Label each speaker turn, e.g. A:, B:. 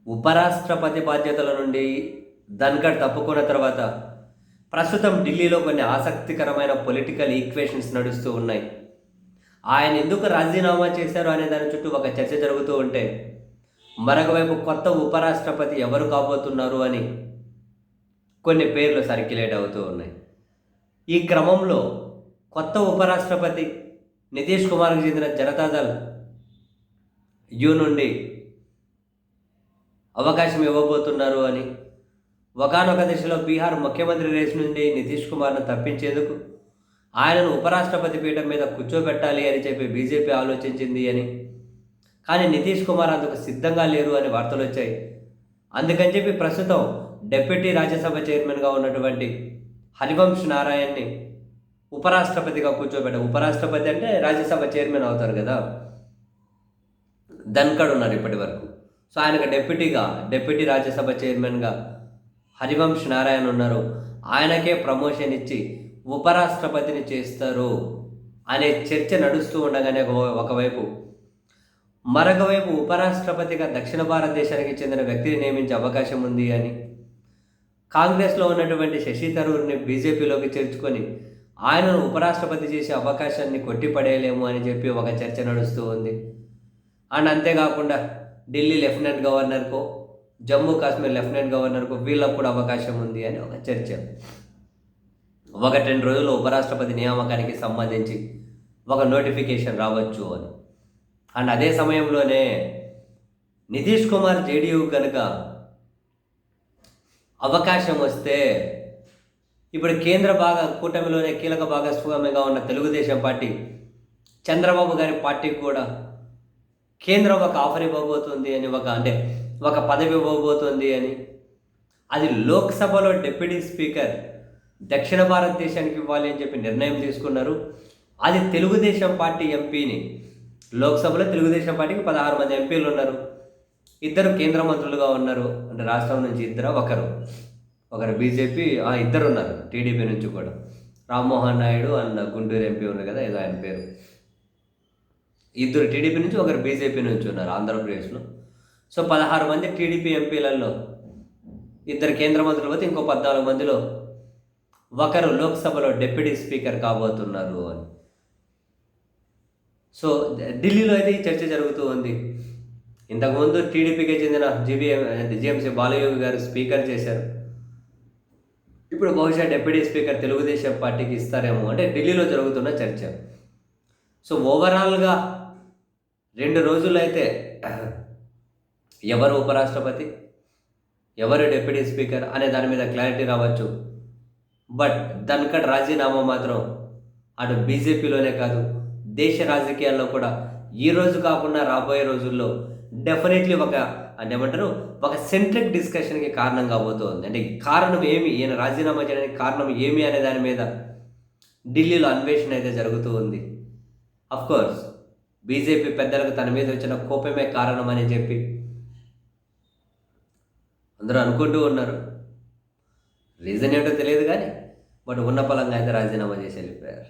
A: ఉపరాష్ట్రపతి బాధ్యతల నుండి ధన్ఖడ్ తప్పుకున్న తర్వాత ప్రస్తుతం ఢిల్లీలో కొన్ని ఆసక్తికరమైన పొలిటికల్ ఈక్వేషన్స్ నడుస్తూ ఉన్నాయి. ఆయన ఎందుకు రాజీనామా చేశారు అనే దాని చుట్టూ ఒక చర్చ జరుగుతూ ఉంటే, మరొక వైపు కొత్త ఉపరాష్ట్రపతి ఎవరు కాబోతున్నారు అని కొన్ని పేర్లు సర్క్యులేట్ అవుతూ ఉన్నాయి. ఈ క్రమంలో కొత్త ఉపరాష్ట్రపతి నితీష్ కుమార్కి చెందిన జనతాదళ్ యు నుండి అవకాశం ఇవ్వబోతున్నారు అని, ఒకానొక దశలో బీహార్ ముఖ్యమంత్రి రేస్ నుండి నితీష్ కుమార్ను తప్పించేందుకు ఆయనను ఉపరాష్ట్రపతి పీఠం మీద కూర్చోబెట్టాలి అని చెప్పి బీజేపీ ఆలోచించింది అని, కానీ నితీష్ కుమార్ అందుకు సిద్ధంగా లేరు అని వార్తలు వచ్చాయి. అందుకని చెప్పి ప్రస్తుతం డిప్యూటీ రాజ్యసభ చైర్మన్గా ఉన్నటువంటి హరివంశ్ నారాయణ్ని ఉపరాష్ట్రపతిగా కూర్చోబెట్టారు. ఉపరాష్ట్రపతి అంటే రాజ్యసభ చైర్మన్ అవుతారు కదా, ధన్ఖడ్ ఉన్నారు ఇప్పటి వరకు. సో ఆయనకు డిప్యూటీ రాజ్యసభ చైర్మన్గా హరివంశ్ నారాయణ్ ఉన్నారు. ఆయనకే ప్రమోషన్ ఇచ్చి ఉపరాష్ట్రపతిని చేస్తారు అనే చర్చ నడుస్తూ ఉండగానే ఒకవైపు, మరొక వైపు ఉపరాష్ట్రపతిగా దక్షిణ భారతదేశానికి చెందిన వ్యక్తిని నియమించే అవకాశం ఉంది అని, కాంగ్రెస్లో ఉన్నటువంటి శశి థరూర్ని బీజేపీలోకి చేర్చుకొని ఆయనను ఉపరాష్ట్రపతి చేసే అవకాశాన్ని కొట్టిపడేయలేము అని చెప్పి ఒక చర్చ నడుస్తూ ఉంది. అండ్ అంతేకాకుండా ఢిల్లీ లెఫ్టినెంట్ గవర్నర్కో, జమ్మూ కాశ్మీర్ లెఫ్టినెంట్ గవర్నర్కో వీళ్ళకు కూడా అవకాశం ఉంది అని ఒక చర్చ. 1-2 రోజుల్లో ఉపరాష్ట్రపతి నియామకానికి సంబంధించి ఒక నోటిఫికేషన్ రావచ్చు అని. అండ్ అదే సమయంలోనే నితీష్ కుమార్ జేడీయూ కనుక అవకాశం వస్తే, ఇప్పుడు కేంద్ర కూటమిలోనే కీలక భాగస్వామిగా ఉన్న తెలుగుదేశం పార్టీ, చంద్రబాబు గారి పార్టీ కూడా కేంద్రం ఒక ఆఫర్ ఇవ్వబోతుంది అని, ఒక పదవి ఇవ్వబోతుంది అని, అది లోక్సభలో డిప్యూటీ స్పీకర్ దక్షిణ భారతదేశానికి ఇవ్వాలి అని చెప్పి నిర్ణయం తీసుకున్నారు. అది తెలుగుదేశం పార్టీ ఎంపీని, లోక్సభలో తెలుగుదేశం పార్టీకి 16 మంది ఎంపీలు ఉన్నారు, 2 కేంద్ర మంత్రులుగా ఉన్నారు. అంటే రాష్ట్రం నుంచి 2, ఒకరు బీజేపీ, 2 ఉన్నారు టీడీపీ నుంచి కూడా, రామ్మోహన్ నాయుడు అండ్ గుంటూరు ఎంపీ ఉన్నారు కదా, ఏదో ఆయన పేరు. 2 టీడీపీ నుంచి, ఒకరు బీజేపీ నుంచి ఉన్నారు ఆంధ్రప్రదేశ్లో. సో 16 మంది టీడీపీ ఎంపీలలో 2 కేంద్ర మంత్రులు పోతే ఇంకో 14 మందిలో ఒకరు లోక్సభలో డిప్యూటీ స్పీకర్ కాబోతున్నారు అని. సో ఢిల్లీలో అయితే ఈ చర్చ జరుగుతూ ఉంది. ఇంతకుముందు టీడీపీకి చెందిన జీఎంసీ బాలయోగి గారు స్పీకర్ చేశారు. ఇప్పుడు బహుశా డిప్యూటీ స్పీకర్ తెలుగుదేశం పార్టీకి ఇస్తారేమో అంటే ఢిల్లీలో జరుగుతున్న చర్చ. సో ఓవరాల్గా 2 రోజులు అయితే ఎవరు ఉపరాష్ట్రపతి, ఎవరు డిప్యూటీ స్పీకర్ అనే దాని మీద క్లారిటీ రావచ్చు. బట్ ధన్ఖడ్ రాజీనామా మాత్రం అటు బీజేపీలోనే కాదు, దేశ రాజకీయాల్లో కూడా ఈ రోజు కాకుండా రాబోయే రోజుల్లో డెఫినెట్లీ ఒక సెంట్రిక్ డిస్కషన్కి కారణం కాబోతోంది. అంటే కారణం ఏమి, ఈయన రాజీనామా చేయడానికి కారణం ఏమి అనే దాని మీద ఢిల్లీలో అన్వేషణ అయితే జరుగుతూ ఉంది. అఫ్కోర్స్ బీజేపీ పెద్దలకు తన మీద వచ్చిన కోపమే కారణం అని చెప్పి అందరూ అనుకుంటూ ఉన్నారు. రీజన్ ఏంటో తెలియదు కానీ బట్ ఉన్న పలంగా అయితే రాజీనామా చేసి వెళ్ళిపోయారు.